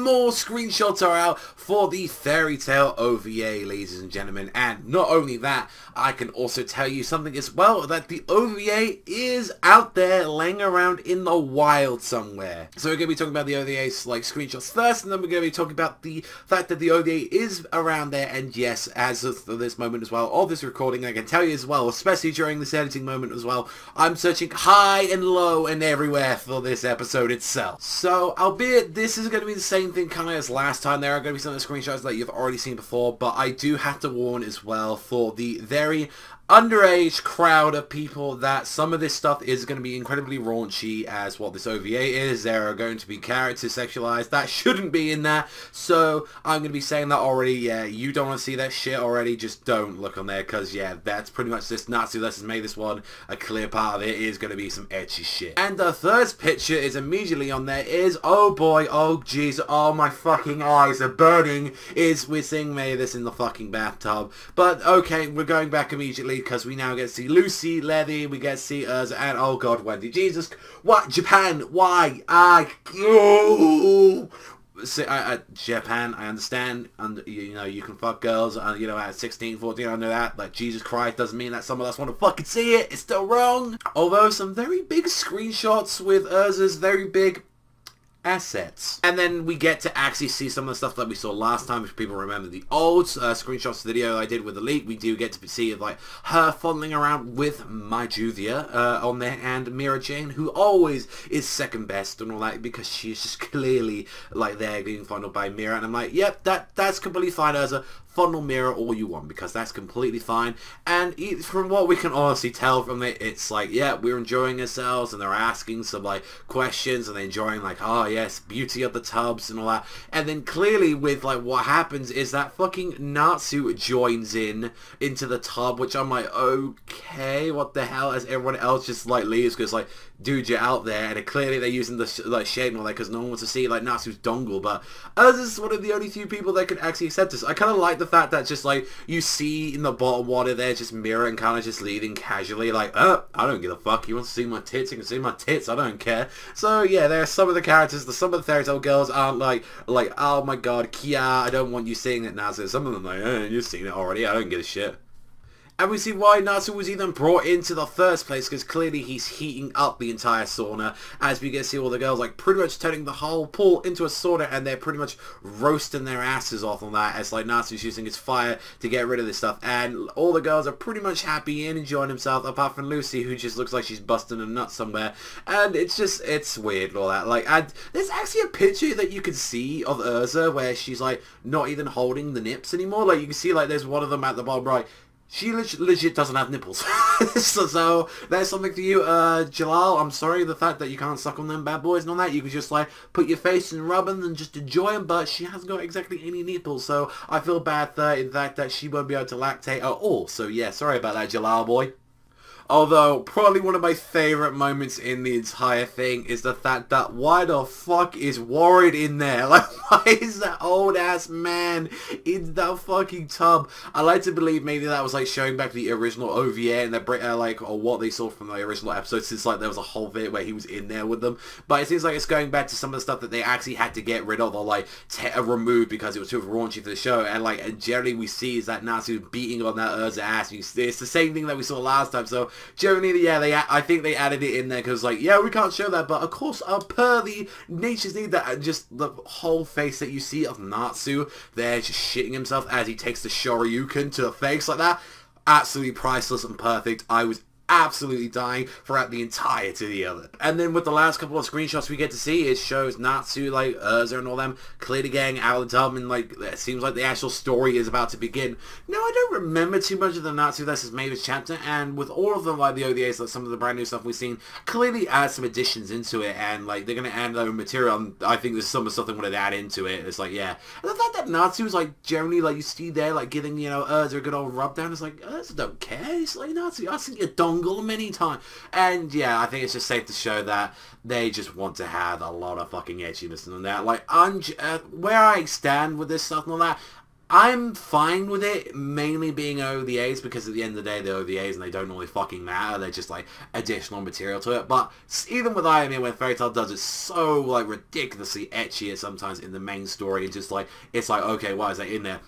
more screenshots are out for the Fairy Tail OVA, ladies and gentlemen. And not only that, I can also tell you something as well, that the OVA is out there laying around in the wild somewhere. So we're going to be talking about the OVA's like screenshots first, and then we're going to be talking about the fact that the OVA is around there. And yes, as of this moment as well, of this recording, I can tell you as well, especially during this editing moment as well, I'm searching high and low and everywhere for this episode itself. So, albeit this is going to be the same thing kind of as last time, there are going to be some of the screenshots that you've already seen before, but I do have to warn as well for the very underage crowd of people that some of this stuff is going to be incredibly raunchy as what this OVA is. There are going to be characters sexualized that shouldn't be in there, so I'm going to be saying that already. Yeah, you don't want to see that shit already, just don't look on there, because yeah, that's pretty much this. Natsu has made this one a clear part of it is going to be some edgy shit. And the first picture is immediately on there is, oh boy, oh jeez, oh my fucking eyes are burning, is we're seeing May this in the fucking bathtub. But okay, we're going back immediately, because we now get to see Lucy, Letty, we get to see Urza, and oh god, Wendy. Jesus, what? Japan, why? Japan, I understand, and you know, you can fuck girls, you know, at 16, 14, I know that, but Jesus Christ, doesn't mean that some of us want to fucking see it. It's still wrong. Although some very big screenshots with Urza's very big assets. And then we get to actually see some of the stuff that we saw last time. If people remember the old screenshots video I did with the leak, we do get to see like her fondling around with my Juvia on there, and Mira Jane, who always is second best and all that, because she is just clearly like there being fondled by Mira. And I'm like, yep, that's completely fine, Urza. Fondle Mira all you want, because that's completely fine. And from what we can honestly tell from it, it's like, yeah, we're enjoying ourselves, and they're asking some like questions, and they're enjoying like, oh yes, beauty of the tubs and all that. And then clearly with like what happens is that fucking Natsu joins into the tub, which I'm like, okay, what the hell, as everyone else just like leaves, because like, dude, you're out there. And clearly they're using the like shade and all that, because no one wants to see like Natsu's dongle. But us is one of the only few people that can actually accept this. I kind of like the fact that just like you see in the bottom water there just Mira and kind of just leaving casually like, I don't give a fuck, you want to see my tits, you can see my tits, I don't care. So yeah, there are some of the characters, some of the Fairy Tail girls aren't like oh my god, Kia, I don't want you seeing it, Natsu. Some of them like, you've seen it already, I don't give a shit. And we see why Natsu was even brought into the first place, because clearly he's heating up the entire sauna, as we get to see all the girls like pretty much turning the whole pool into a sauna, and they're pretty much roasting their asses off on that, as like Natsu's using his fire to get rid of this stuff. And all the girls are pretty much happy and enjoying themselves, apart from Lucy, who just looks like she's busting a nut somewhere. And it's just, it's weird and all that. Like, and there's actually a picture that you can see of Urza where she's like not even holding the nips anymore. Like you can see like there's one of them at the bottom right. She legit doesn't have nipples. so there's something for you, Jalal. I'm sorry the fact that you can't suck on them bad boys and all that. You could just like put your face and rub them and just enjoy them, but she hasn't got exactly any nipples, so I feel bad in fact that she won't be able to lactate at all. So yeah, sorry about that, Jalal boy. Although, probably one of my favourite moments in the entire thing is the fact that why the fuck is Warren in there? Like, why is that old ass man in that fucking tub? I like to believe maybe that was like showing back the original OVA and the like, or what they saw from the original episode, since like there was a whole bit where he was in there with them. But it seems like it's going back to some of the stuff that they actually had to get rid of or like remove because it was too raunchy for the show. And like, and generally we see is that Natsu beating on that Urza ass. It's the same thing that we saw last time. So generally, yeah, I think they added it in there because, like, yeah, we can't show that, but of course, per the nature's need, that just the whole face that you see of Natsu there just shitting himself as he takes the Shoryuken to the face like that, absolutely priceless and perfect. I was absolutely dying throughout the entirety of it. And then with the last couple of screenshots we get to see, it shows Natsu, like, Urza and all them clearly getting out of the tub, and like, it seems like the actual story is about to begin. Now, I don't remember too much of the Natsu vs. Mavis chapter, and with all of them, like the OVAs, like some of the brand new stuff we've seen, clearly add some additions into it, and like, they're gonna add their own material, and I think there's some of the stuff they wanted to add into it. It's like, yeah. And the fact that Natsu is like, generally, like, you see there, like, giving, you know, Urza a good old rub down, it's like, Urza don't care. It's like, Natsu, I see your dongle many times. And yeah, I think it's just safe to show that they just want to have a lot of fucking edginess and that. Like, where I stand with this stuff and all that, I'm fine with it, mainly being OVAs, because at the end of the day, they're OVAs and they don't really fucking matter. They're just, like, additional material to it. But even with Iron Man, when Fairy Tail does it so, like, ridiculously etchy sometimes in the main story, and just, like, it's like, okay, why is that in there?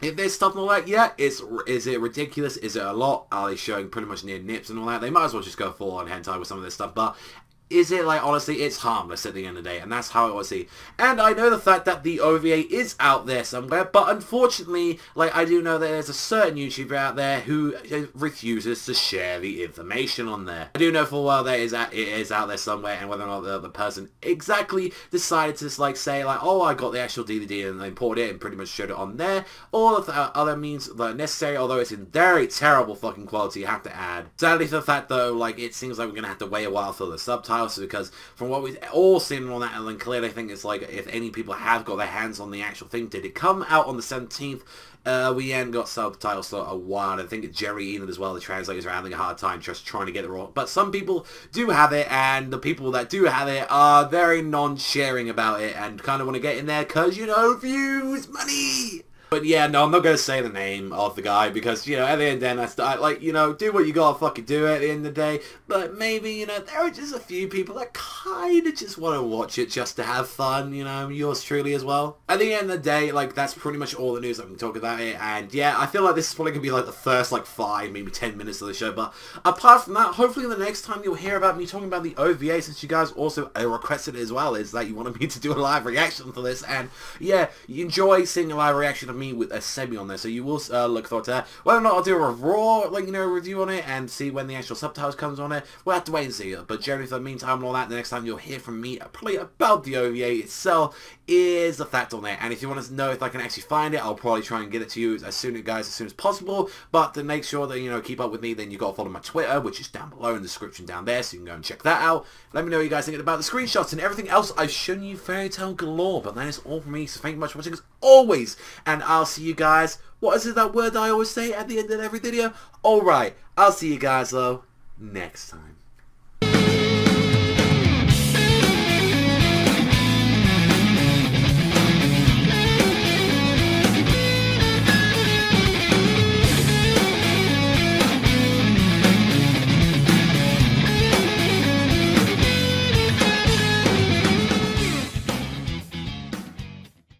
If there's stuff and all that, yeah, is it ridiculous? Is it a lot? Are they showing pretty much near nips and all that? They might as well just go full on hentai with some of this stuff, but is it, like, honestly, it's harmless at the end of the day, and that's how it was seen. And I know the fact that the OVA is out there somewhere, but unfortunately, like, I do know that there's a certain YouTuber out there who refuses to share the information on there. I do know full well that it is out there somewhere, and whether or not the person exactly decided to, like, say, like, oh, I got the actual DVD and they imported it and pretty much showed it on there, or the other means that are necessary, although it's in very terrible fucking quality, you have to add. Sadly for the fact, though, like, it seems like we're gonna have to wait a while for the subtitles, because from what we've all seen on that, and clearly I think it's like, if any people have got their hands on the actual thing, did it come out on the 17th? We ain't got subtitles for a while. I think Jerry Enid as well, the translators, are having a hard time just trying to get it wrong. But some people do have it, and the people that do have it are very non-sharing about it, and kind of want to get in there because, you know, views, money. But yeah, no, I'm not going to say the name of the guy because, you know, at the end of the day, that's, like, you know, do what you gotta fucking do at the end of the day. But maybe, you know, there are just a few people that kind of just want to watch it just to have fun, you know, yours truly as well. At the end of the day, like, that's pretty much all the news that we can talk about it. And yeah, I feel like this is probably going to be like the first, like, 5, maybe 10 minutes of the show. But apart from that, hopefully the next time you'll hear about me talking about the OVA, since you guys also requested it as well, is that you wanted me to do a live reaction for this. And yeah, you enjoy seeing a live reaction of me with a semi on there, so you will look forward to that. Whether or not I'll do a raw, like, you know, review on it and see when the actual subtitles comes on it, we'll have to wait and see. But generally, for the meantime and all that, the next time you'll hear from me probably about the OVA itself is the fact on there. And if you want to know if I can actually find it, I'll probably try and get it to you as soon as possible. But to make sure that, you know, keep up with me, then you got to follow my Twitter, which is down below in the description down there, so you can go and check that out. Let me know what you guys think about the screenshots and everything else. I've shown you Fairy Tail galore, but that is all from me, so thank you much for watching as always, and I'll see you guys. What is it, that word I always say at the end of every video? Alright, I'll see you guys though next time.